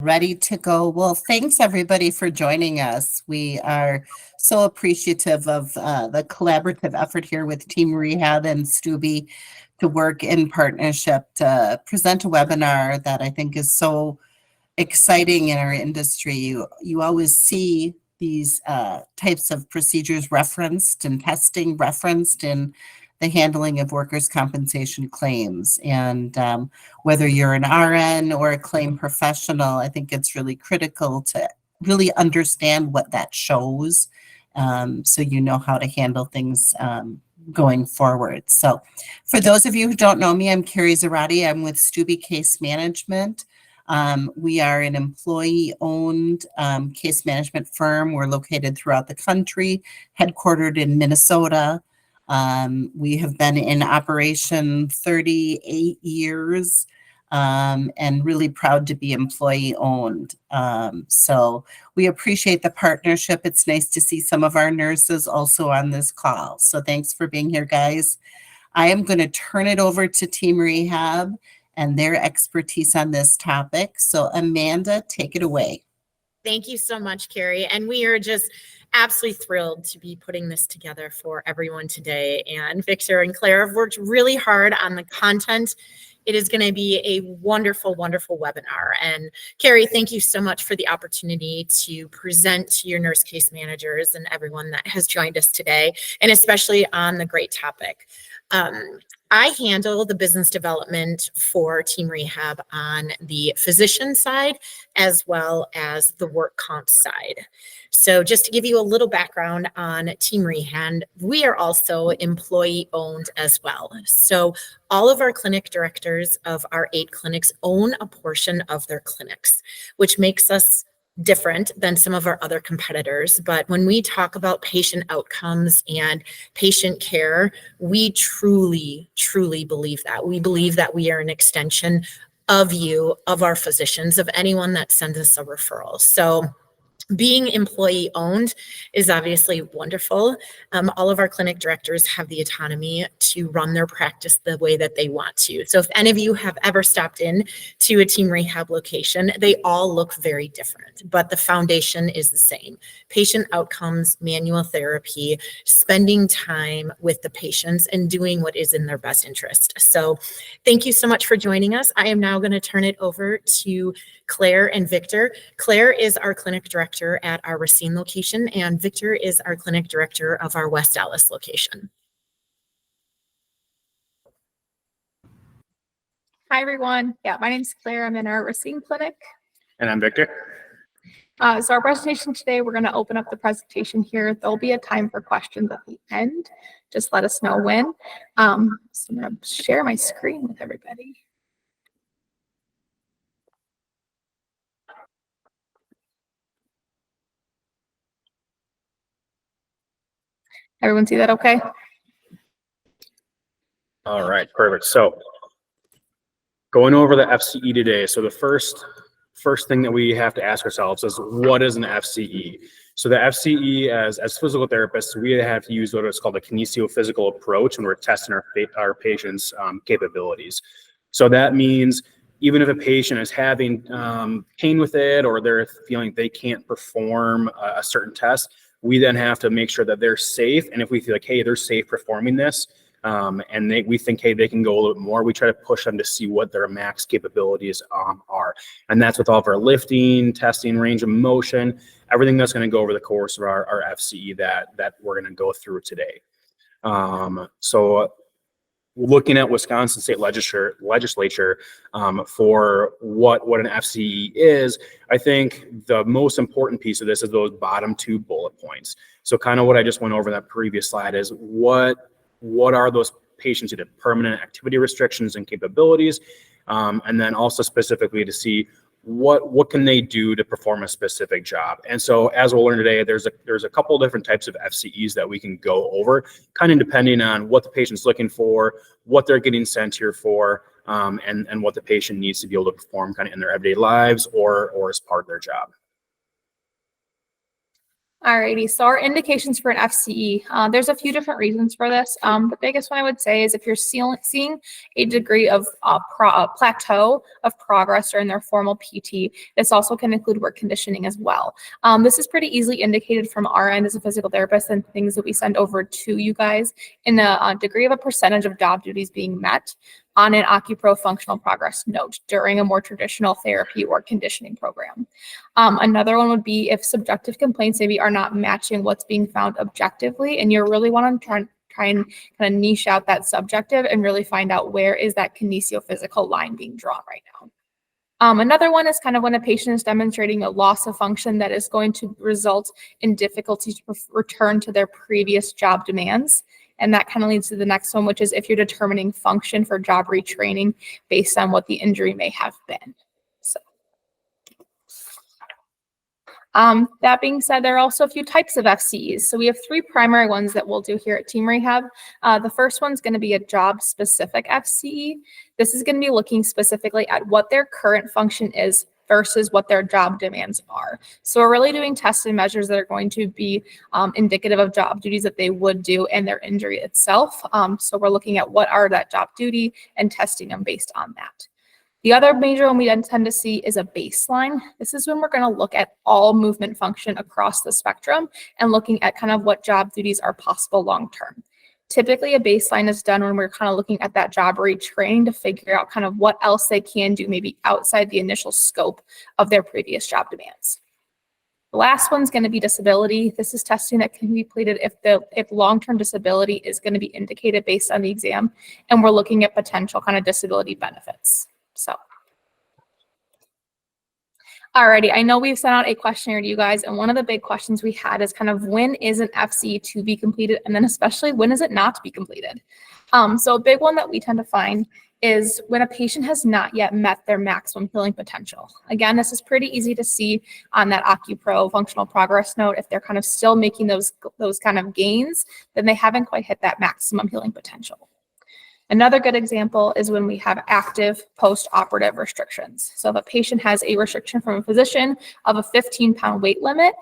Ready to go. Well, thanks everybody for joining us. We are so appreciative of the collaborative effort here with Team Rehab and Stubby to work in partnership to present a webinar that I think is so exciting in our industry. You always see these types of procedures referenced and testing referenced in the handling of workers' compensation claims. And whether you're an RN or a claim professional, I think it's really critical to really understand what that shows, so you know how to handle things going forward. So for those of you who don't know me, I'm Carrie Zarati. I'm with Stubby Case Management. We are an employee-owned case management firm. We're located throughout the country, headquartered in Minnesota. We have been in operation 38 years, and really proud to be employee-owned. So we appreciate the partnership. It's nice to see some of our nurses also on this call. So thanks for being here, guys. I am going to turn it over to Team Rehab and their expertise on this topic. So Amanda, take it away. Thank you so much, Carrie. And we are just absolutely thrilled to be putting this together for everyone today. And Victor and Claire have worked really hard on the content. It is going to be a wonderful, wonderful webinar. And Carrie, thank you so much for the opportunity to present to your nurse case managers and everyone that has joined us today, and especially on the great topic. I handle the business development for Team Rehab on the physician side as well as the work comp side. So just to give you a little background on Team Rehab, we are also employee owned as well. So all of our clinic directors of our 8 clinics own a portion of their clinics, which makes us different than some of our other competitors. But when we talk about patient outcomes and patient care, we truly, truly believe that. We believe that we are an extension of you, of our physicians, of anyone that sends us a referral. So being employee owned is obviously wonderful. All of our clinic directors have the autonomy to run their practice the way that they want to. So if any of you have ever stopped in to a Team Rehab location, they all look very different, but the foundation is the same. Patient outcomes, manual therapy, spending time with the patients and doing what is in their best interest. So thank you so much for joining us. I am now going to turn it over to Claire and Victor. Claire is our clinic director at our Racine location, and Victor is our clinic director of our West Dallas location. Hi, everyone. Yeah, my name's Claire. I'm in our Racine clinic. And I'm Victor. So our presentation today, we're going to open up the presentation here. There'll be a time for questions at the end. Just let us know when. So I'm going to share my screen with everybody. Everyone see that okay? All right, perfect. So going over the FCE today. So the first thing that we have to ask ourselves is, what is an FCE? So the FCE, as physical therapists, we have to use what is called a kinesiophysical approach when we're testing our patients' capabilities. So that means even if a patient is having pain with it, or they're feeling they can't perform a certain test, we then have to make sure that they're safe. And if we feel like, hey, they're safe performing this, and we think, hey, they can go a little bit more, we try to push them to see what their max capabilities are. And that's with all of our lifting, testing, range of motion, everything that's going to go over the course of our FCE that we're going to go through today. So looking at Wisconsin State Legislature for what an FCE is, I think the most important piece of this is those bottom 2 bullet points. So kind of what I just went over in that previous slide is what are those patients with permanent activity restrictions and capabilities, and then also specifically to see what can they do to perform a specific job. And so as we'll learn today, there's a couple of different types of FCEs that we can go over, kind of depending on what the patient's looking for, what they're getting sent here for, and what the patient needs to be able to perform kind of in their everyday lives or as part of their job. Alrighty, so our indications for an FCE, there's a few different reasons for this. The biggest one I would say is if you're seeing a degree of plateau of progress during their formal PT, this also can include work conditioning as well. This is pretty easily indicated from our end as a physical therapist and things that we send over to you guys in a degree of a percentage of job duties being met on an OcuPro functional progress note during a more traditional therapy or conditioning program. Another one would be if subjective complaints maybe are not matching what's being found objectively, and you really want to try and kind of niche out that subjective and really find out where is that kinesiophysical line being drawn right now. Another one is kind of when a patient is demonstrating a loss of function that is going to result in difficulty to return to their previous job demands. And that kind of leads to the next one, which is if you're determining function for job retraining based on what the injury may have been. So, that being said, there are also a few types of FCEs. So we have three primary ones that we'll do here at Team Rehab. The first one's going to be a job-specific FCE. This is going to be looking specifically at what their current function is versus what their job demands are. So we're really doing tests and measures that are going to be indicative of job duties that they would do and their injury itself. So we're looking at what are that job duty and testing them based on that. The other major one we then tend to see is a baseline. This is when we're going to look at all movement function across the spectrum and looking at kind of what job duties are possible long-term. Typically, a baseline is done when we're kind of looking at that job retraining to figure out kind of what else they can do maybe outside the initial scope of their previous job demands. The last one's going to be disability. This is testing that can be completed if long-term disability is going to be indicated based on the exam, and we're looking at potential kind of disability benefits. So, alrighty, I know we've sent out a questionnaire to you guys, and one of the big questions we had is kind of when is an FCE to be completed, and then especially when is it not to be completed? So a big one that we tend to find is when a patient has not yet met their maximum healing potential. Again, this is pretty easy to see on that OcuPro functional progress note. If they're kind of still making those kind of gains, then they haven't quite hit that maximum healing potential. Another good example is when we have active post-operative restrictions. So if a patient has a restriction from a physician of a 15-pound weight limit,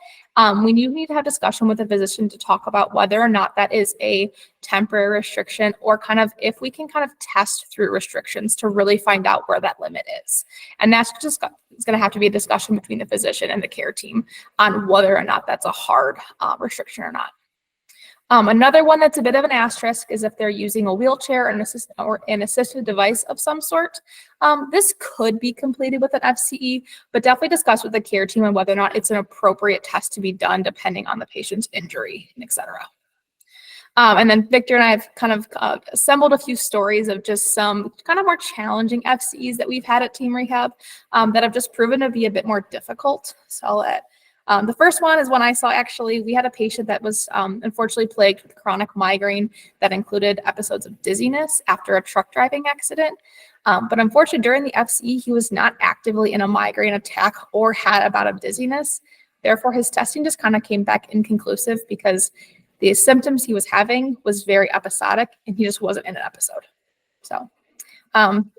we need to have discussion with the physician to talk about whether or not that is a temporary restriction or kind of if we can kind of test through restrictions to really find out where that limit is. And that's just it's going to have to be a discussion between the physician and the care team on whether or not that's a hard restriction or not. Another one that's a bit of an asterisk is if they're using a wheelchair or an assistive device of some sort. This could be completed with an FCE, but definitely discuss with the care team on whether or not it's an appropriate test to be done depending on the patient's injury, et cetera. And then Victor and I have kind of assembled a few stories of just some kind of more challenging FCEs that we've had at Team Rehab that have just proven to be a bit more difficult. So the first one is when I saw we had a patient that was unfortunately plagued with chronic migraine that included episodes of dizziness after a truck driving accident. But unfortunately, during the FCE, he was not actively in a migraine attack or had a bout of dizziness. Therefore, his testing just kind of came back inconclusive because the symptoms he was having was very episodic and he just wasn't in an episode. So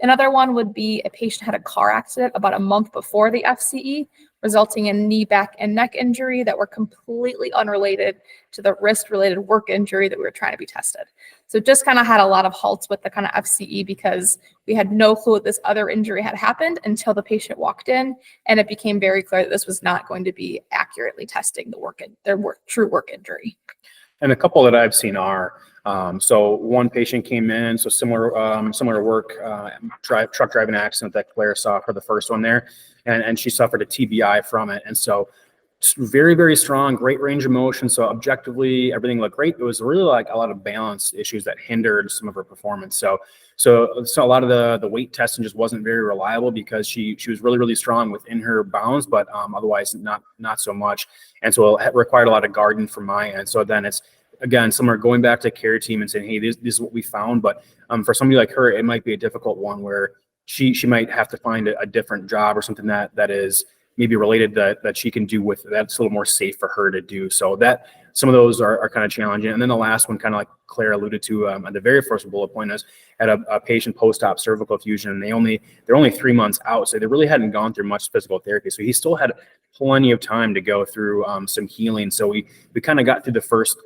another one would be a patient had a car accident about a month before the FCE, resulting in knee, back, and neck injury that were completely unrelated to the wrist-related work injury that we were trying to be tested. So just kind of had a lot of halts with the kind of FCE because we had no clue what this other injury had happened until the patient walked in, and it became very clear that this was not going to be accurately testing their true work injury. And a couple that I've seen are, so one patient came in, so similar to work, truck driving accident that Claire saw for the first one there, and she suffered a TBI from it. And so very, very strong, great range of motion. So objectively, everything looked great. It was really like a lot of balance issues that hindered some of her performance. So a lot of the weight testing just wasn't very reliable because she was really, really strong within her bounds, but otherwise not so much. And so it required a lot of guarding from my end. So then it's, again, similar, going back to care team and saying, hey, this is what we found. But for somebody like her, it might be a difficult one where she might have to find a different job or something that is maybe related that she can do with that's a little more safe for her to do. So some of those are kind of challenging. And then the last one, kind of like Claire alluded to at the very first bullet point, is at a patient post-op cervical fusion, and they're only 3 months out, so they really hadn't gone through much physical therapy. So he still had plenty of time to go through some healing. So we kind of got through the first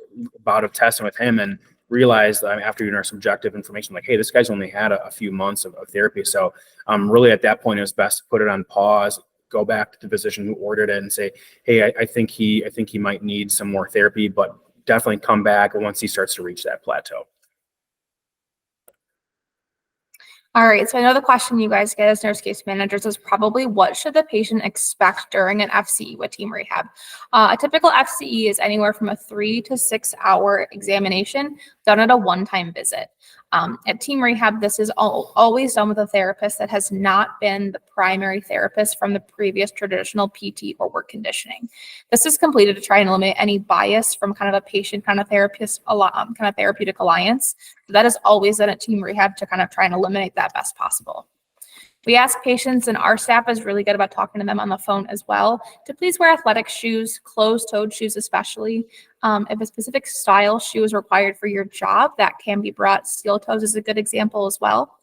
bout of testing with him and realized after doing our subjective information, like, hey, this guy's only had a few months of therapy. So really at that point, it was best to put it on pause, go back to the physician who ordered it and say, hey, I think he might need some more therapy, but definitely come back once he starts to reach that plateau. All right, so I know the question you guys get as nurse case managers is probably, what should the patient expect during an FCE with team rehab? A typical FCE is anywhere from a 3 to 6 hour examination done at a one-time visit. At team rehab, this is always done with a therapist that has not been the primary therapist from the previous traditional PT or work conditioning. This is completed to try and eliminate any bias from kind of a patient kind of therapist, kind of therapeutic alliance. So that is always done at team rehab to kind of try and eliminate that best possible. We ask patients, and our staff is really good about talking to them on the phone as well, to please wear athletic shoes, closed-toed shoes especially. If a specific style shoe is required for your job, that can be brought. Steel toes is a good example as well.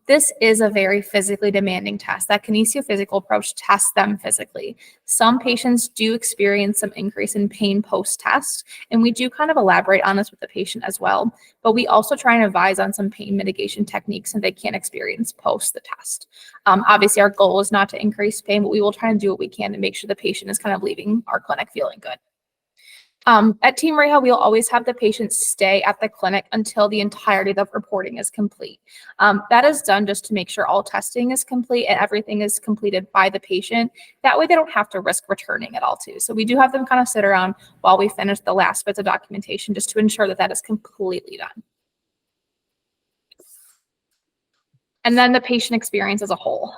This is a very physically demanding test. That kinesiophysical approach tests them physically. Some patients do experience some increase in pain post-test, and we do kind of elaborate on this with the patient as well. But we also try and advise on some pain mitigation techniques that they can experience post the test. Obviously, our goal is not to increase pain, but we will try and do what we can to make sure the patient is kind of leaving our clinic feeling good. At team rehab, we'll always have the patient stay at the clinic until the entirety of the reporting is complete. That is done just to make sure all testing is complete and everything is completed by the patient. That way they don't have to risk returning at all too. So we do have them kind of sit around while we finish the last bits of documentation just to ensure that that is completely done. And then the patient experience as a whole.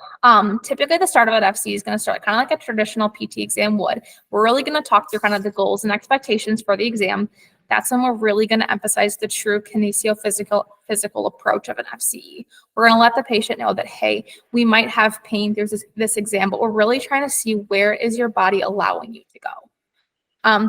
Typically the start of an FC is going to start kind of like a traditional PT exam would. We're really going to talk through kind of the goals and expectations for the exam. That's when we're really going to emphasize the true kinesiophysical approach of an FCE. We're going to let the patient know that, hey, we might have pain through this exam, but we're really trying to see where is your body allowing you to go.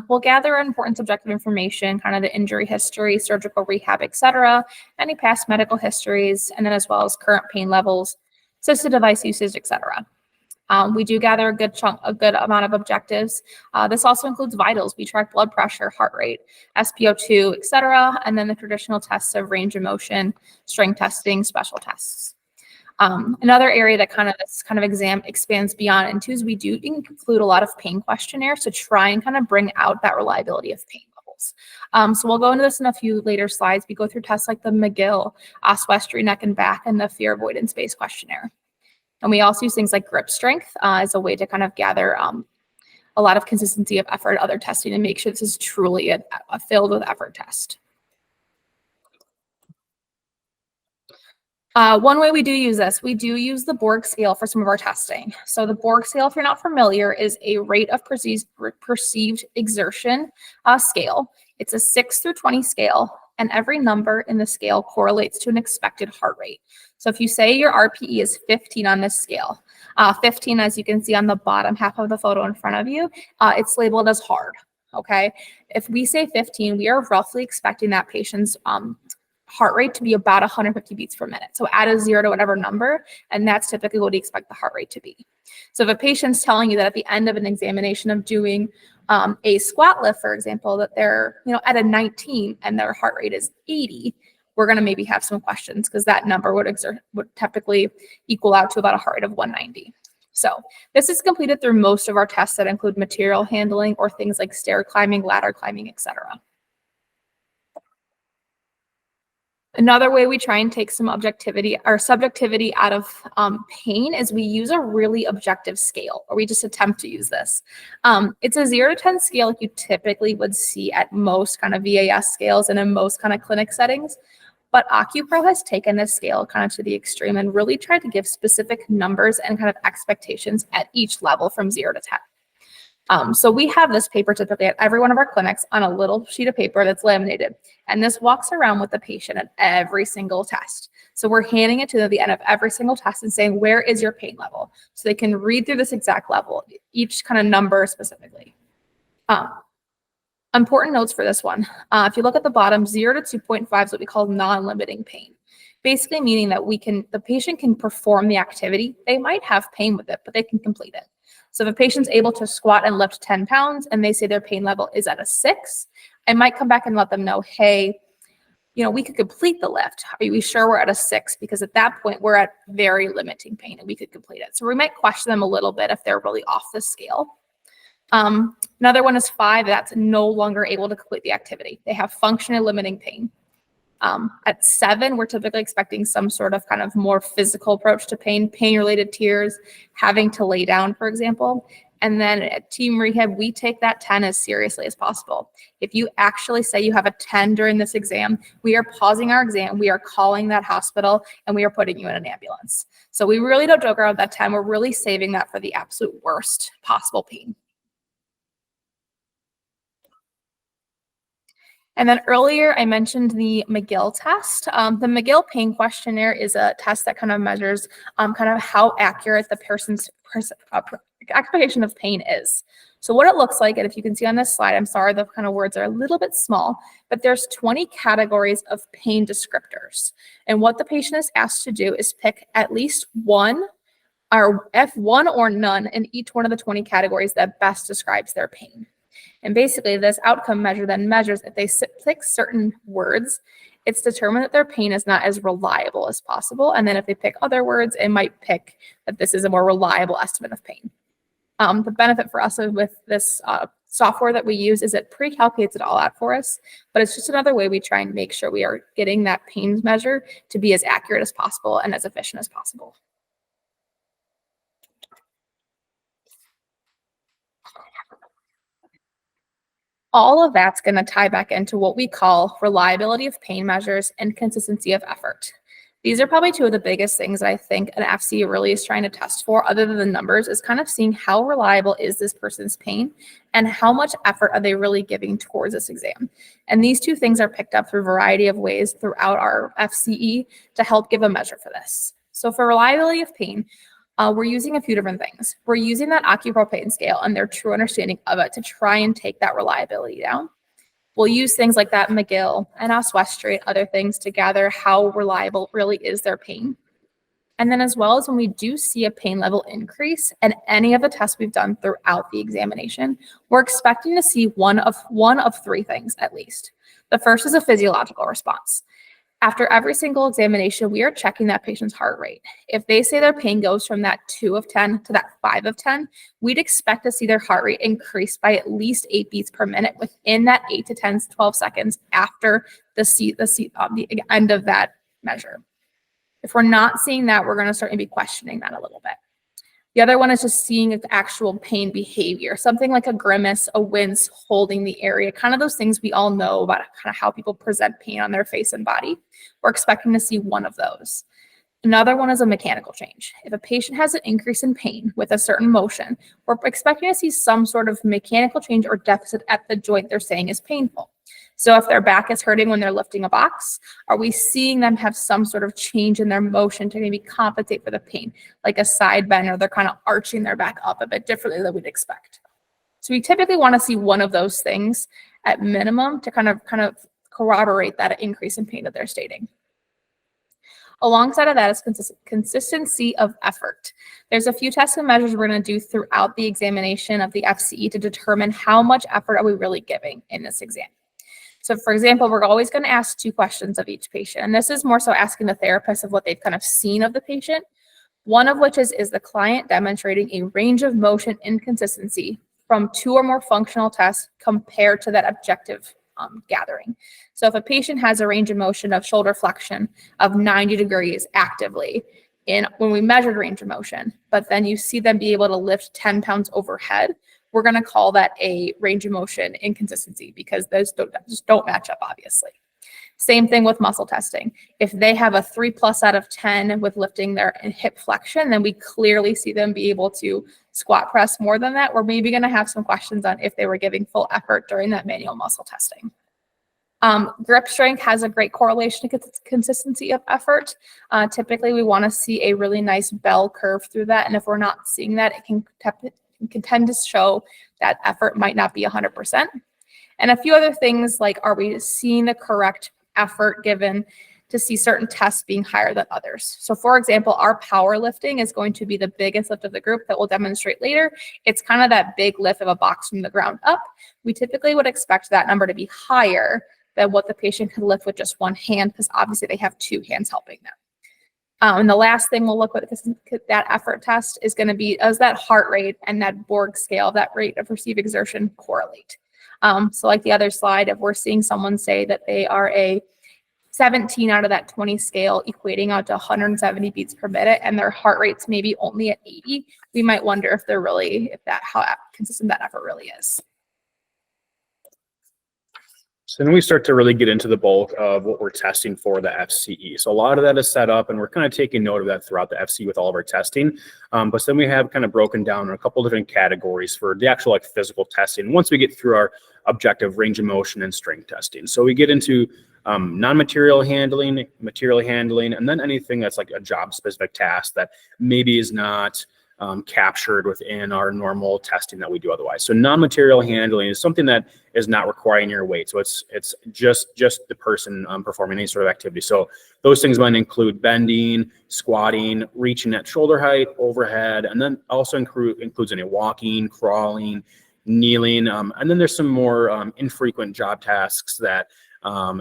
We'll gather important subjective information, kind of the injury history, surgical rehab, etc., any past medical histories, and then as well as current pain levels, assisted device usage, etc. We do gather a good amount of objectives. This also includes vitals. We track blood pressure, heart rate, SpO2, etc., and then the traditional tests of range of motion, strength testing, special tests. Another area that this kind of exam expands beyond into is we do include a lot of pain questionnaires to try and kind of bring out that reliability of pain levels. So we'll go into this in a few later slides. We go through tests like the McGill, oswestry, neck and back, and the fear avoidance based questionnaire. And we also use things like grip strength as a way to kind of gather a lot of consistency of effort, other testing, and make sure this is truly a filled with effort test. One way we do use this, we do use the Borg scale for some of our testing. So the Borg scale, if you're not familiar, is a rate of perceived exertion scale. It's a 6 through 20 scale, and every number in the scale correlates to an expected heart rate. So if you say your RPE is 15 on this scale, 15, as you can see on the bottom half of the photo in front of you, it's labeled as hard, okay? If we say 15, we are roughly expecting that patient's heart rate to be about 150 beats per minute. So add a 0 to whatever number, and that's typically what we expect the heart rate to be. So if a patient's telling you that at the end of an examination of doing a squat lift, for example, that they're at a 19 and their heart rate is 80, we're going to maybe have some questions because that number would typically equal out to about a heart rate of 190. So this is completed through most of our tests that include material handling or things like stair climbing, ladder climbing, etc. Another way we try and take some objectivity or subjectivity out of pain is we use a really objective scale, or we just attempt to use this. It's a 0 to 10 scale like you typically would see at most kind of VAS scales and in most kind of clinic settings. But OcuPro has taken this scale kind of to the extreme and really tried to give specific numbers and kind of expectations at each level from 0 to 10. So we have this paper typically at every one of our clinics on a little sheet of paper that's laminated. And this walks around with the patient at every single test. So we're handing it to them at the end of every single test and saying, where is your pain level? So they can read through this exact level, each kind of number specifically. Important notes for this one. If you look at the bottom, 0 to 2.5 is what we call non-limiting pain. Basically meaning that the patient can perform the activity. They might have pain with it, but they can complete it. So if a patient's able to squat and lift 10 pounds and they say their pain level is at a 6, I might come back and let them know, hey, we could complete the lift. Are we sure we're at a 6? Because at that point, we're at very limiting pain and we could complete it. So we might question them a little bit if they're really off the scale. Another one is 5. That's no longer able to complete the activity. They have functional limiting pain. At 7, we're typically expecting some sort of kind of more physical approach to pain-related tears, having to lay down, for example. And then at Team Rehab, we take that 10 as seriously as possible. If you actually say you have a 10 during this exam, we are pausing our exam, we are calling that hospital, and we are putting you in an ambulance. So we really don't joke around with that 10. We're really saving that for the absolute worst possible pain. And then earlier I mentioned the McGill test. The McGill pain questionnaire is a test that kind of measures kind of how accurate the person's expectation of pain is. So what it looks like, and if you can see on this slide, I'm sorry, the kind of words are a little bit small, but there's 20 categories of pain descriptors. And what the patient is asked to do is pick at least one or F1 or none in each one of the 20 categories that best describes their pain. And basically this outcome measure then measures if they pick certain words, it's determined that their pain is not as reliable as possible. And then if they pick other words, it might pick that this is a more reliable estimate of pain. The benefit for us with this software that we use is it pre-calculates it all out for us, but it's just another way we try and make sure we are getting that pain measure to be as accurate as possible and as efficient as possible. All of that's going to tie back into what we call reliability of pain measures and consistency of effort. These are probably two of the biggest things that I think an FCE really is trying to test for, other than the numbers, is kind of seeing how reliable is this person's pain and how much effort are they really giving towards this exam. And these two things are picked up through a variety of ways throughout our FCE to help give a measure for this. So for reliability of pain, we're using a few different things. We're using that occupational pain scale and their true understanding of it to try and take that reliability down. We'll use things like that McGill and Westry and other things to gather how reliable really is their pain. And then as well as when we do see a pain level increase in any of the tests we've done throughout the examination, we're expecting to see one of three things at least. The first is a physiological response. After every single examination, we are checking that patient's heart rate. If they say their pain goes from that 2 of 10 to that 5 of 10, we'd expect to see their heart rate increase by at least 8 beats per minute within that 8 to 10, 12 seconds after the end of that measure. If we're not seeing that, we're going to start maybe questioning that a little bit. The other one is just seeing the actual pain behavior, something like a grimace, a wince, holding the area, kind of those things we all know about kind of how people present pain on their face and body. We're expecting to see one of those. Another one is a mechanical change. If a patient has an increase in pain with a certain motion, we're expecting to see some sort of mechanical change or deficit at the joint they're saying is painful. So if their back is hurting when they're lifting a box, are we seeing them have some sort of change in their motion to maybe compensate for the pain, like a side bend, or they're kind of arching their back up a bit differently than we'd expect? So we typically want to see one of those things at minimum to kind of corroborate that increase in pain that they're stating. Alongside of that is consistency of effort. There's a few tests and measures we're going to do throughout the examination of the FCE to determine how much effort are we really giving in this exam. So for example, we're always going to ask 2 questions of each patient. And this is more so asking the therapist of what they've kind of seen of the patient. One of which is the client demonstrating a range of motion inconsistency from 2 or more functional tests compared to that objective gathering. So if a patient has a range of motion of shoulder flexion of 90 degrees actively when we measured range of motion, but then you see them be able to lift 10 pounds overhead, we're going to call that a range of motion inconsistency because those just don't match up, obviously. Same thing with muscle testing. If they have a 3+ out of 10 with lifting their hip flexion, then we clearly see them be able to squat press more than that. We're maybe going to have some questions on if they were giving full effort during that manual muscle testing. Grip strength has a great correlation to consistency of effort. Typically, we want to see a really nice bell curve through that. And if we're not seeing that, it can tend to show that effort might not be 100%. And a few other things like, are we seeing the correct effort given to see certain tests being higher than others? So for example, our powerlifting is going to be the biggest lift of the group that we'll demonstrate later. It's kind of that big lift of a box from the ground up. We typically would expect that number to be higher than what the patient can lift with just one hand, because obviously they have two hands helping them. And the last thing we'll look at that effort test is going to be, does that heart rate and that Borg scale, that rate of perceived exertion, correlate? So like the other slide, if we're seeing someone say that they are a 17 out of that 20 scale, equating out to 170 beats per minute, and their heart rate's maybe only at 80, we might wonder if they're really, how consistent that effort really is. So then we start to really get into the bulk of what we're testing for the FCE. So a lot of that is set up, and we're kind of taking note of that throughout the FCE with all of our testing. But then we have kind of broken down in a couple different categories for the actual like physical testing once we get through our objective range of motion and strength testing. So we get into non-material handling, material handling, and then anything that's like a job specific task that maybe is not captured within our normal testing that we do otherwise. So non-material handling is something that is not requiring your weight. So it's just the person performing any sort of activity. So those things might include bending, squatting, reaching at shoulder height, overhead, and then also includes any walking, crawling, kneeling. And then there's some more infrequent job tasks that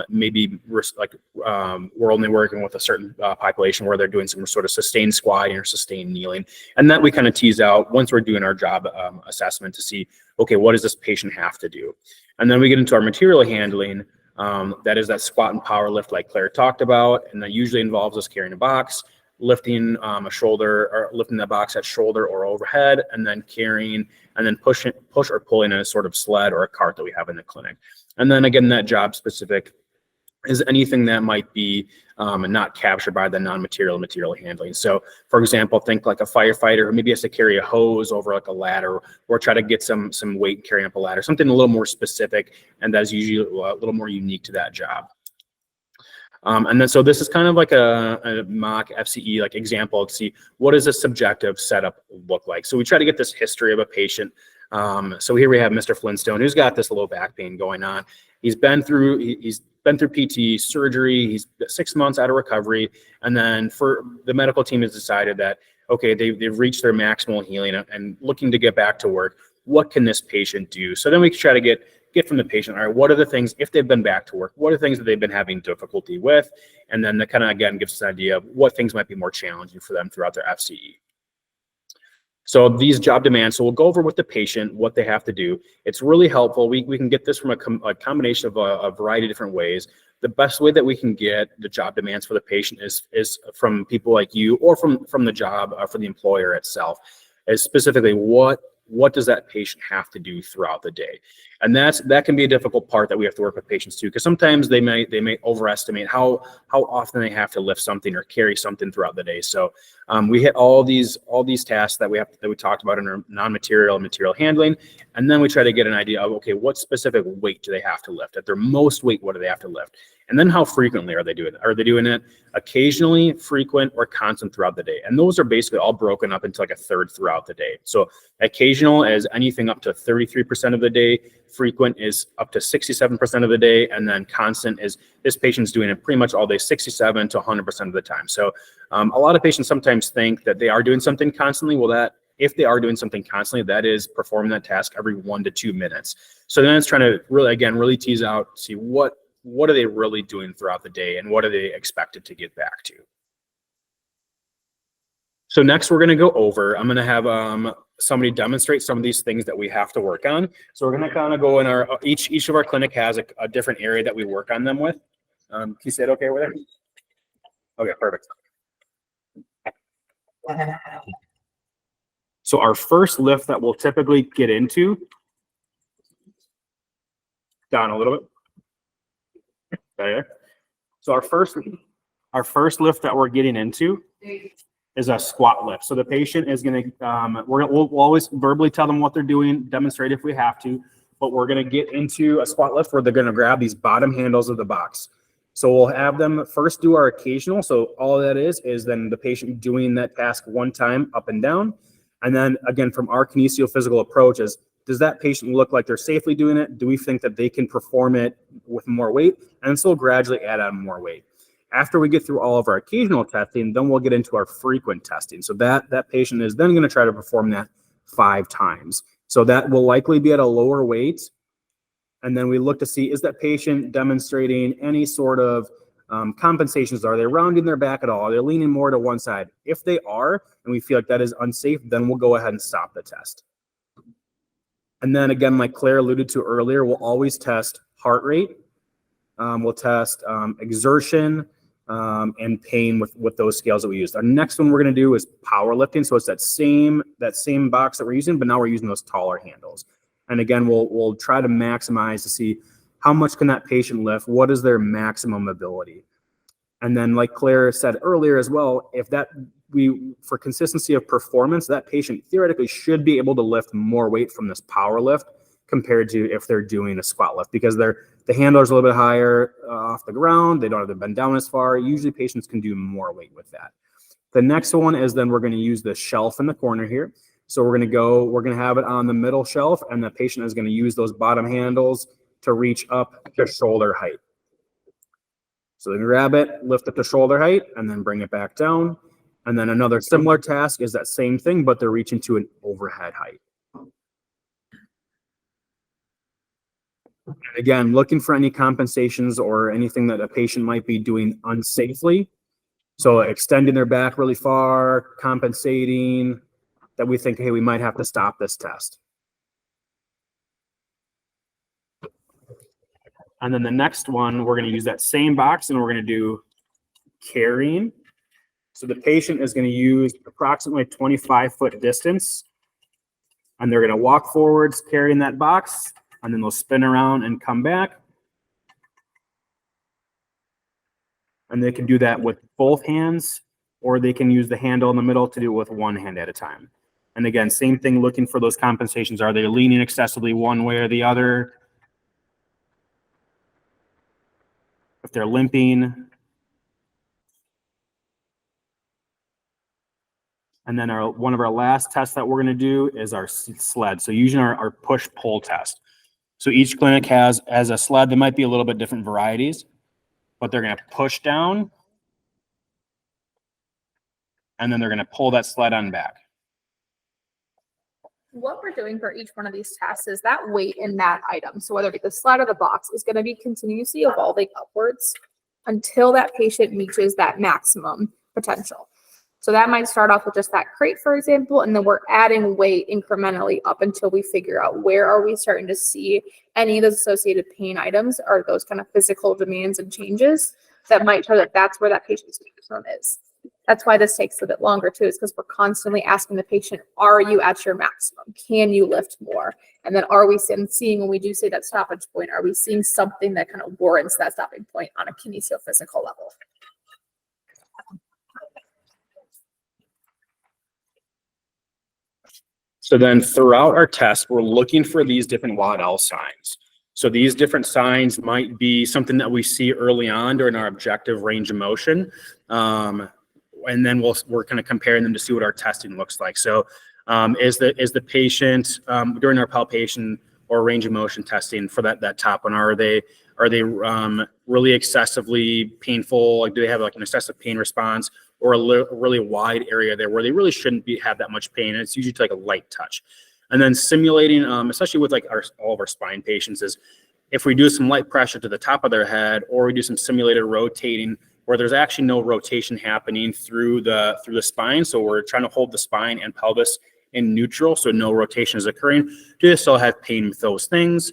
maybe like we're only working with a certain population where they're doing some sort of sustained squatting or sustained kneeling. And that we kind of tease out once we're doing our job assessment to see, okay, what does this patient have to do? And then we get into our material handling. That is that squat and power lift like Claire talked about. And that usually involves us carrying a box, lifting a shoulder or lifting the box at shoulder or overhead, and then carrying and then push or pulling in a sort of sled or a cart that we have in the clinic. And then again, that job specific is anything that might be not captured by the non-material material handling. So for example, think like a firefighter who maybe has to carry a hose over like a ladder, or try to get some weight carrying up a ladder, something a little more specific, and that's usually a little more unique to that job. And then, so this is kind of like a mock FCE like example to see what does a subjective setup look like. So we try to get this history of a patient. So here we have Mr. Flintstone, who's got this low back pain going on. He's been through PT, surgery. He's 6 months out of recovery. And then for the medical team has decided that, okay, they've reached their maximal healing and looking to get back to work. What can this patient do? So then we try to get from the patient, all right, what are the things, if they've been back to work, what are things that they've been having difficulty with? And then that kind of, again, gives us an idea of what things might be more challenging for them throughout their FCE. So these job demands, so we'll go over with the patient, what they have to do. It's really helpful. We can get this from a combination of a variety of different ways. The best way that we can get the job demands for the patient is from people like you, or from the job for the employer itself, is specifically what does that patient have to do throughout the day? And that can be a difficult part that we have to work with patients too, because sometimes they may overestimate how often they have to lift something or carry something throughout the day. So we hit all these tasks that we talked about in our non-material and material handling, and then we try to get an idea of, okay, what specific weight do they have to lift? At their most weight, what do they have to lift? And then how frequently are they doing it? Are they doing it occasionally, frequent, or constant throughout the day? And those are basically all broken up into like a third throughout the day. So occasional is anything up to 33% of the day, frequent is up to 67% of the day, and then constant is this patient's doing it pretty much all day, 67 to 100% of the time. So a lot of patients sometimes think that they are doing something constantly. Well, if they are doing something constantly, that is performing that task every 1 to 2 minutes. So then it's trying to really tease out, see what are they really doing throughout the day and what are they expected to get back to. So next we're going to go over, I'm going to have somebody demonstrate some of these things that we have to work on. So we're going to kind of go in our, each of our clinic has a different area that we work on them with. Can you say it okay over there? Okay, perfect. So our first lift that we'll typically get into, down a little bit. There. So our first lift that we're getting into is a squat lift. So the patient is going to, we'll always verbally tell them what they're doing, demonstrate if we have to, but we're going to get into a squat lift where they're going to grab these bottom handles of the box. So we'll have them first do our occasional. So all that is then the patient doing that task one time up and down. And then again, from our kinesiophysical approach is does that patient look like they're safely doing it? Do we think that they can perform it with more weight? And so we'll gradually add on more weight. After we get through all of our occasional testing, then we'll get into our frequent testing. So that patient is then going to try to perform that 5 times. So that will likely be at a lower weight. And then we look to see, is that patient demonstrating any sort of compensations? Are they rounding their back at all? Are they leaning more to one side? If they are, and we feel like that is unsafe, then we'll go ahead and stop the test. And then again, like Claire alluded to earlier, we'll always test heart rate. We'll test exertion and pain with those scales that we used. Our next one we're going to do is powerlifting. So it's that same box that we're using, but now we're using those taller handles. And again, we'll try to maximize to see how much can that patient lift, what is their maximum ability. And then like Claire said earlier as well, if for consistency of performance, that patient theoretically should be able to lift more weight from this power lift compared to if they're doing a squat lift, because the handle is a little bit higher off the ground. They don't have to bend down as far. Usually patients can do more weight with that. The next one is then we're going to use the shelf in the corner here. So we're going to have it on the middle shelf, and the patient is going to use those bottom handles to reach up to shoulder height. So they grab it, lift it to shoulder height, and then bring it back down. And then another similar task is that same thing, but they're reaching to an overhead height. And again, looking for any compensations or anything that a patient might be doing unsafely. So extending their back really far, compensating, that we think, hey, we might have to stop this test. And then the next one, we're going to use that same box and we're going to do carrying. So the patient is going to use approximately 25-foot distance, and they're going to walk forwards carrying that box, and then they'll spin around and come back. And they can do that with both hands, or they can use the handle in the middle to do it with one hand at a time. And again, same thing, looking for those compensations. Are they leaning excessively one way or the other? If they're limping. And then one of our last tests that we're going to do is our sled. So using our push-pull test. So each clinic has a sled. There might be a little bit different varieties, but they're going to push down, and then they're going to pull that sled on back. What we're doing for each one of these tests is that weight in that item, so whether it be the sled or the box, is going to be continuously evolving upwards until that patient reaches that maximum potential. So that might start off with just that crate, for example, and then we're adding weight incrementally up until we figure out where are we starting to see any of those associated pain items or those kind of physical demands and changes that might show that that's where that patient's maximum is. That's why this takes a bit longer too, is because we're constantly asking the patient, are you at your maximum? Can you lift more? And then are we seeing, when we do say that stoppage point, are we seeing something that kind of warrants that stopping point on a kinesiophysical level? So then throughout our test, we're looking for these different Waddell signs. So these different signs might be something that we see early on during our objective range of motion. And then we're kind of comparing them to see what our testing looks like. So is the patient during our palpation or range of motion testing for that top one, are they really excessively painful? Like, do they have like an excessive pain response, or a really wide area there where they really shouldn't have that much pain? And it's usually like a light touch. And then simulating, especially with like all of our spine patients, is if we do some light pressure to the top of their head, or we do some simulated rotating where there's actually no rotation happening through the spine. So we're trying to hold the spine and pelvis in neutral, so no rotation is occurring. Do they still have pain with those things?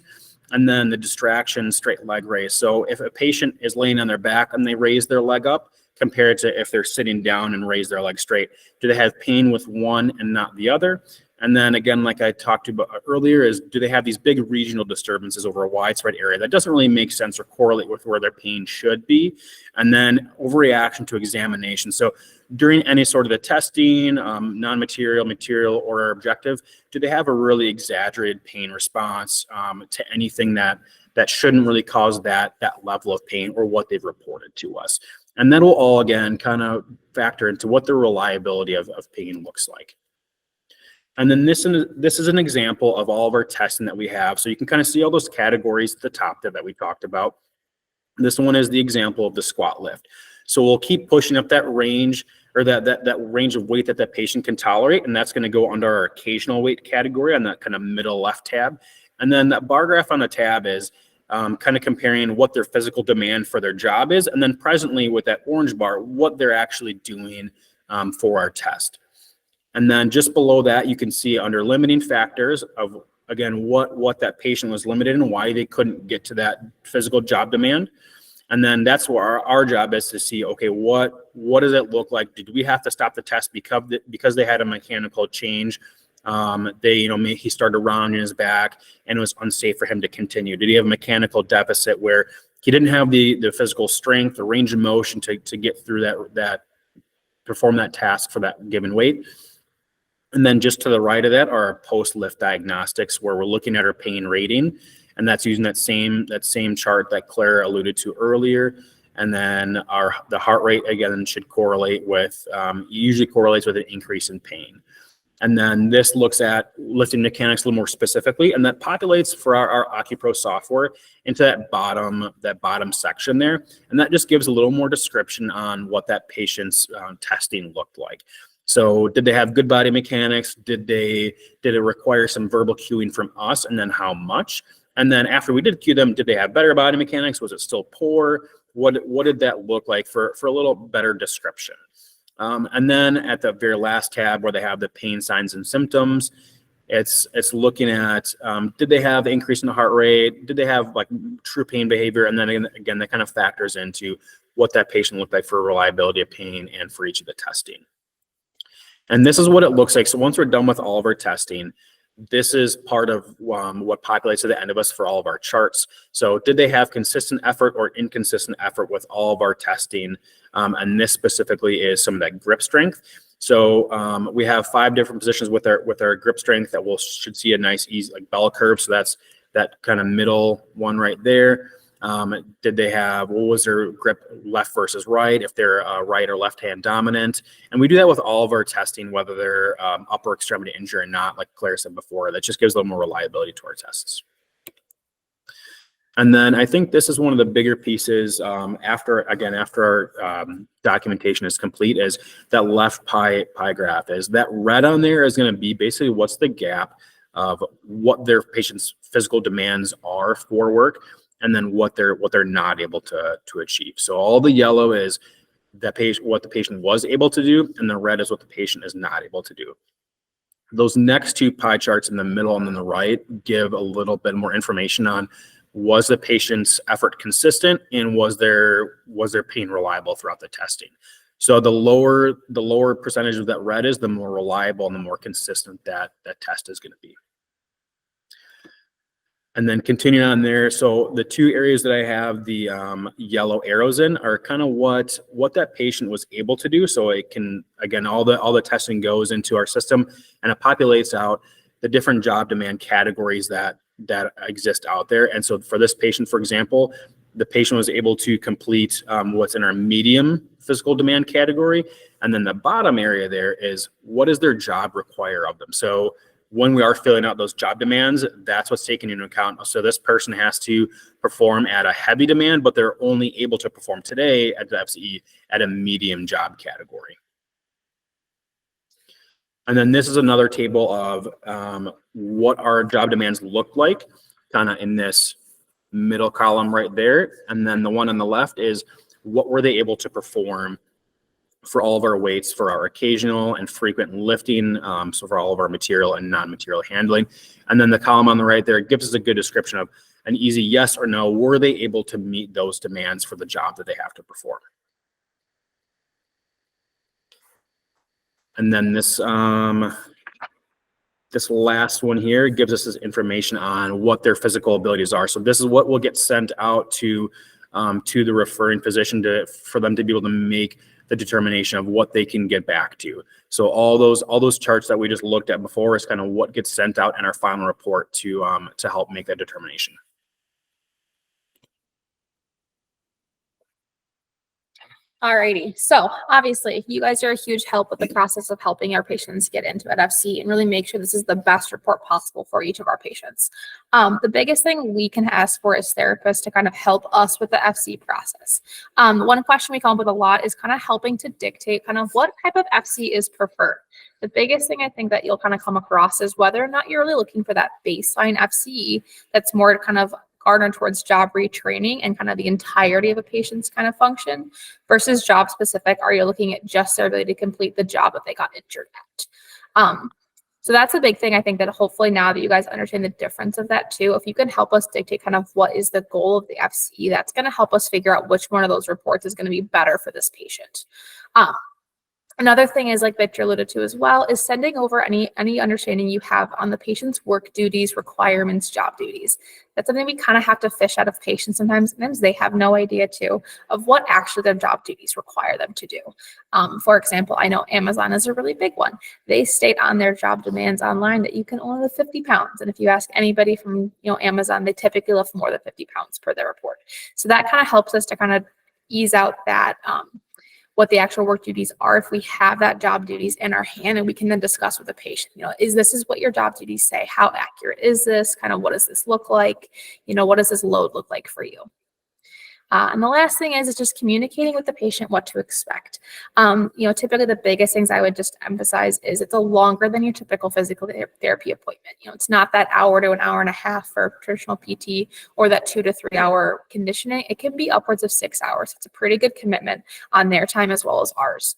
And then the distraction, straight leg raise. So if a patient is laying on their back and they raise their leg up, compared to if they're sitting down and raise their leg straight, do they have pain with one and not the other? And then again, like I talked about earlier, is do they have these big regional disturbances over a widespread area? That doesn't really make sense or correlate with where their pain should be. And then overreaction to examination. So during any sort of the testing, non-material, material, or objective, do they have a really exaggerated pain response to anything that shouldn't really cause that level of pain or what they've reported to us? And that will all, again, kind of factor into what the reliability of pain looks like. And then this is an example of all of our testing that we have. So you can kind of see all those categories at the top there that we talked about. This one is the example of the squat lift. So we'll keep pushing up that range, or that range of weight that that patient can tolerate, and that's going to go under our occasional weight category on that kind of middle left tab. And then that bar graph on the tab is kind of comparing what their physical demand for their job is, and then presently with that orange bar, what they're actually doing for our test. And then just below that, you can see under limiting factors of, again, what that patient was limited and why they couldn't get to that physical job demand. And then that's where our job is to see, okay, what does it look like? Did we have to stop the test because they had a mechanical change? He started rounding his back and it was unsafe for him to continue. Did he have a mechanical deficit where he didn't have the physical strength, the range of motion to get through that perform that task for that given weight? And then just to the right of that are our post-lift diagnostics, where we're looking at our pain rating, and that's using that same chart that Claire alluded to earlier. And then the heart rate, again, should correlate with, usually correlates with an increase in pain. And then this looks at lifting mechanics a little more specifically, and that populates for our OcuPro software into that bottom section there. And that just gives a little more description on what that patient's testing looked like. So did they have good body mechanics? Did it require some verbal cueing from us, and then how much? And then after we did cue them, did they have better body mechanics? Was it still poor? What did that look like for a little better description? And then at the very last tab where they have the pain signs and symptoms, it's looking at, did they have increase in the heart rate? Did they have like true pain behavior? And then again, that kind of factors into what that patient looked like for reliability of pain and for each of the testing. And this is what it looks like. So once we're done with all of our testing, this is part of what populates at the end of us for all of our charts. So did they have consistent effort or inconsistent effort with all of our testing? And this specifically is some of that grip strength. So we have 5 different positions with our grip strength that should see a nice easy like bell curve. So that's that kind of middle one right there. Did they have, what was their grip left versus right, if they're right or left hand dominant? And we do that with all of our testing, whether they're upper extremity injury or not, like Claire said before. That just gives a little more reliability to our tests. And then I think this is one of the bigger pieces after our documentation is complete, is that left pie graph. Is that red on there is going to be basically what's the gap of what their patient's physical demands are for work, and then what they're not able to achieve. So all the yellow is what the patient was able to do, and the red is what the patient is not able to do. Those next 2 pie charts in the middle and on the right give a little bit more information on, was the patient's effort consistent, and was their pain reliable throughout the testing. So the lower percentage of that red is, the more reliable and the more consistent that test is going to be. And then continuing on there, so the 2 areas that I have the yellow arrows in are kind of what that patient was able to do. So it can, again, all the testing goes into our system, and it populates out the different job demand categories that exist out there. And so for this patient, for example, the patient was able to complete what's in our medium physical demand category. And then the bottom area there is, what does their job require of them? So when we are filling out those job demands, that's what's taken into account. So this person has to perform at a heavy demand, but they're only able to perform today at the FCE at a medium job category. And then this is another table of what our job demands look like, kind of in this middle column right there. And then the one on the left is what were they able to perform for all of our weights, for our occasional and frequent lifting, so for all of our material and non-material handling. And then the column on the right there gives us a good description of an easy yes or no. Were they able to meet those demands for the job that they have to perform? And then this last one here gives us this information on what their physical abilities are. So this is what will get sent out to the referring physician for them to be able to make the determination of what they can get back to. So all those charts that we just looked at before is kind of what gets sent out in our final report to help make that determination. Alrighty. So obviously, you guys are a huge help with the process of helping our patients get into an FCE and really make sure this is the best report possible for each of our patients. The biggest thing we can ask for as therapists to kind of help us with the FCE process. One question we come up with a lot is kind of helping to dictate kind of what type of FCE is preferred. The biggest thing I think that you'll kind of come across is whether or not you're really looking for that baseline FCE that's more kind of garnered towards job retraining and kind of the entirety of a patient's kind of function versus job specific. Are you looking at just their ability to complete the job that they got injured at? So that's a big thing. I think that hopefully now that you guys understand the difference of that too, if you can help us dictate kind of what is the goal of the FCE, that's going to help us figure out which one of those reports is going to be better for this patient. Another thing is, like Victor alluded to as well, is sending over any understanding you have on the patient's work duties, requirements, job duties. That's something we kind of have to fish out of patients sometimes. Sometimes they have no idea too of what actually their job duties require them to do. For example, I know Amazon is a really big one. They state on their job demands online that you can only lift 50 pounds. And if you ask anybody from Amazon, they typically lift more than 50 pounds per their report. So that kind of helps us to kind of ease out that what the actual work duties are if we have that job duties in our hand, and we can then discuss with the patient, this is what your job duties say. How accurate is this? Kind of what does this look like? What does this load look like for you? And the last thing is just communicating with the patient what to expect. Typically the biggest things I would just emphasize is it's a longer than your typical physical therapy appointment. It's not that hour to an hour and a half for traditional PT or that 2 to 3 hour conditioning. It can be upwards of 6 hours. It's a pretty good commitment on their time as well as ours.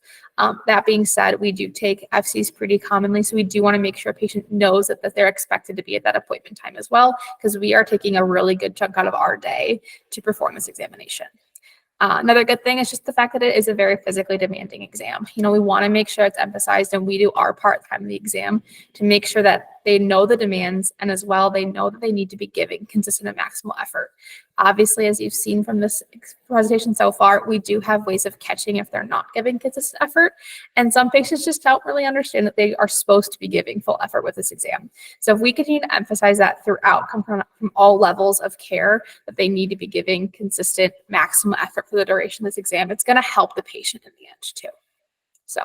That being said, we do take FCs pretty commonly, so we do want to make sure a patient knows that they're expected to be at that appointment time as well, because we are taking a really good chunk out of our day to perform this examination. Another good thing is just the fact that it is a very physically demanding exam. We want to make sure it's emphasized, and we do our part at the time of the exam to make sure that they know the demands, and as well, they know that they need to be giving consistent and maximal effort. Obviously, as you've seen from this presentation so far, we do have ways of catching if they're not giving consistent effort. And some patients just don't really understand that they are supposed to be giving full effort with this exam. So if we continue to emphasize that throughout, from all levels of care, that they need to be giving consistent maximal effort for the duration of this exam, it's going to help the patient in the end too. So,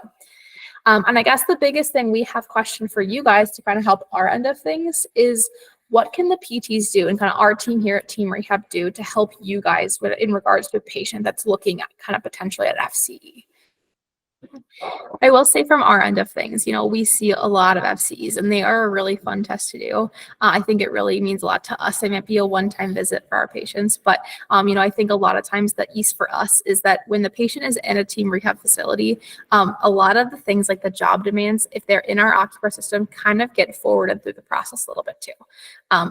and I guess the biggest thing we have question for you guys to kind of help our end of things is, what can the PTs do and kind of our team here at Team Rehab do to help you guys in regards to a patient that's looking at kind of potentially at FCE? I will say from our end of things, we see a lot of FCEs and they are a really fun test to do. I think it really means a lot to us. It might be a one-time visit for our patients, but I think a lot of times the ease for us is that when the patient is in a Team Rehab facility, a lot of the things like the job demands, if they're in our OcuCare system, kind of get forwarded through the process a little bit too.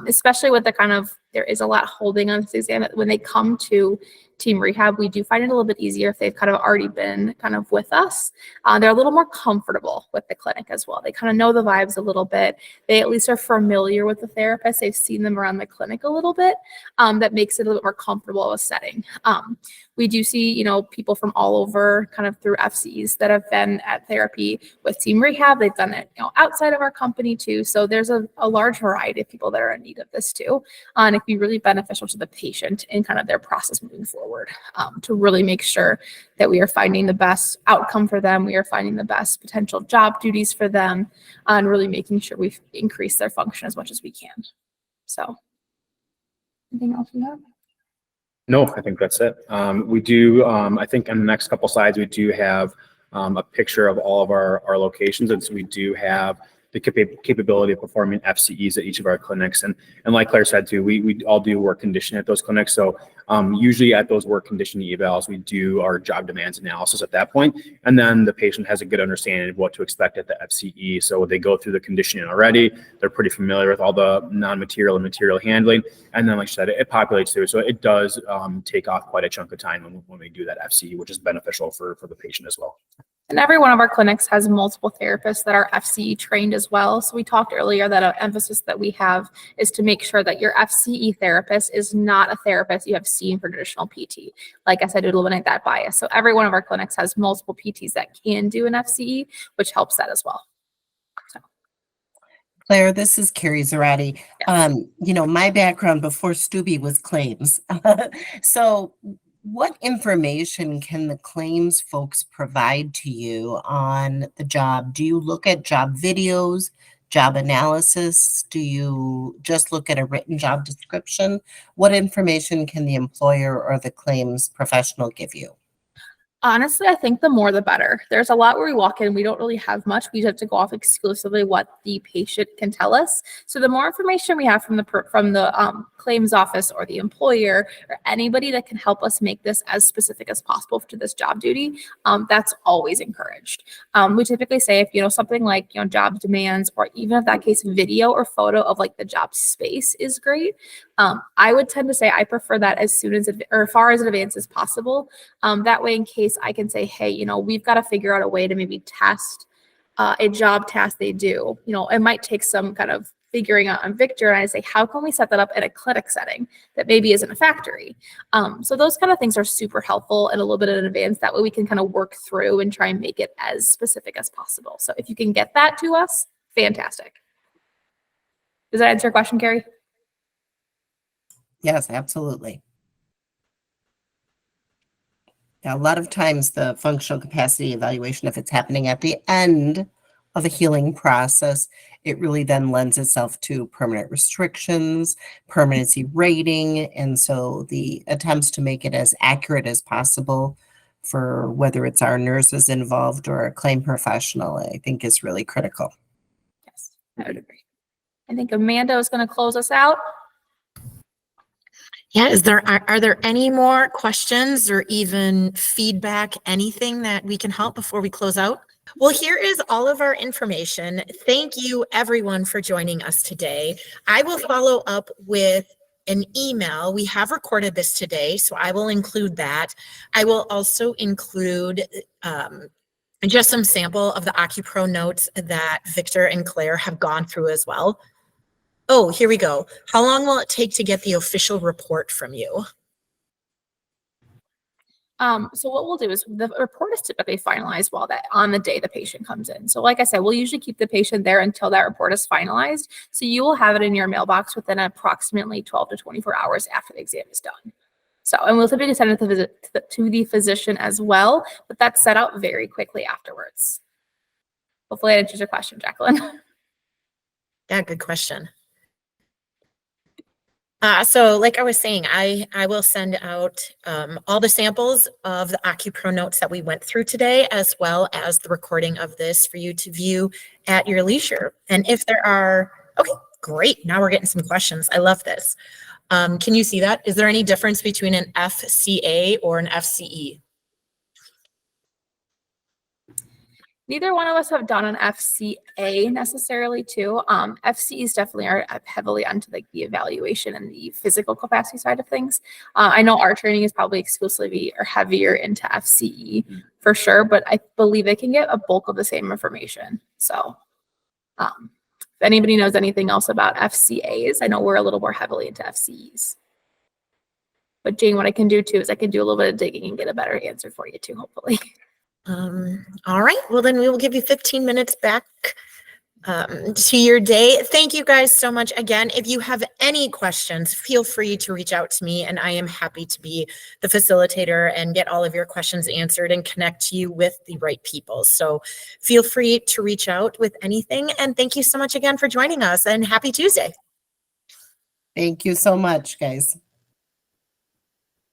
Especially with the kind of, there is a lot holding on this exam. When they come to Team Rehab, we do find it a little bit easier if they've kind of already been kind of with us. They're a little more comfortable with the clinic as well. They kind of know the vibes a little bit. They at least are familiar with the therapist. They've seen them around the clinic a little bit. That makes it a little bit more comfortable of a setting. We do see, people from all over kind of through FCs that have been at therapy with Team Rehab. They've done it, outside of our company too. So there's a large variety of people that are in need of this too. And it can be really beneficial to the patient in kind of their process moving forward, to really make sure that we are finding the best outcome for them. We are finding the best potential job duties for them, and really making sure we increase their function as much as we can. So anything else you have? No, I think that's it. We do, I think on the next couple slides, we do have a picture of all of our locations. And so we do have the capability of performing FCEs at each of our clinics. And like Claire said too, we all do work conditioning at those clinics. So usually at those work conditioning evals, we do our job demands analysis at that point. And then the patient has a good understanding of what to expect at the FCE. So they go through the conditioning already. They're pretty familiar with all the non-material and material handling. And then like I said, it populates through. So it does take off quite a chunk of time when we do that FCE, which is beneficial for the patient as well. And every one of our clinics has multiple therapists that are FCE trained as well. So we talked earlier that an emphasis that we have is to make sure that your FCE therapist is not a therapist you have seen for traditional PT. Like I said, to eliminate that bias. So every one of our clinics has multiple PTs that can do an FCE, which helps that as well. So. Claire, this is Carrie Zarati. Yes. My background before Stubby was claims. So what information can the claims folks provide to you on the job? Do you look at job videos, job analysis? Do you just look at a written job description? What information can the employer or the claims professional give you? Honestly, I think the more the better. There's a lot where we walk in, we don't really have much. We have to go off exclusively what the patient can tell us. So the more information we have from the claims office or the employer or anybody that can help us make this as specific as possible to this job duty, that's always encouraged. We typically say if something like job demands, or even if that case video or photo of like the job space is great. I would tend to say I prefer that as soon as or far as in advance as possible. That way, in case I can say, hey, we've got to figure out a way to maybe test a job task they do. It might take some kind of figuring out on Victor, and I say, how can we set that up in a clinic setting that maybe isn't a factory? So those kind of things are super helpful and a little bit in advance. That way we can kind of work through and try and make it as specific as possible. So if you can get that to us, fantastic. Does that answer your question, Carrie? Yes, absolutely. Now, a lot of times the functional capacity evaluation, if it's happening at the end of a healing process, it really then lends itself to permanent restrictions, permanency rating. And so the attempts to make it as accurate as possible for whether it's our nurses involved or a claim professional, I think is really critical. Yes, I would agree. I think Amanda is going to close us out. Yeah, are there any more questions or even feedback, anything that we can help before we close out? Well, here is all of our information. Thank you everyone for joining us today. I will follow up with an email. We have recorded this today, so I will include that. I will also include just some sample of the OcuPro notes that Victor and Claire have gone through as well. Oh, here we go. How long will it take to get the official report from you? So what we'll do is the report is typically finalized on the day the patient comes in. So like I said, we'll usually keep the patient there until that report is finalized. So you will have it in your mailbox within approximately 12 to 24 hours after the exam is done. So, and we'll typically send it to the physician as well, but that's set out very quickly afterwards. Hopefully that answers your question, Jacqueline. Yeah, good question. So like I was saying, I will send out all the samples of the OcuPro notes that we went through today, as well as the recording of this for you to view at your leisure. And if there are, okay, great. Now we're getting some questions. I love this. Can you see that? Is there any difference between an FCA or an FCE? Neither one of us have done an FCA necessarily too. FCEs definitely are heavily onto like the evaluation and the physical capacity side of things. I know our training is probably exclusively or heavier into FCE for sure, but I believe they can get a bulk of the same information. So if anybody knows anything else about FCAs, I know we're a little more heavily into FCEs. But Jane, what I can do too is I can do a little bit of digging and get a better answer for you too, hopefully. All right, well then we will give you 15 minutes back to your day. Thank you guys so much. Again, if you have any questions, feel free to reach out to me and I am happy to be the facilitator and get all of your questions answered and connect you with the right people. So feel free to reach out with anything. And thank you so much again for joining us and happy Tuesday. Thank you so much, guys.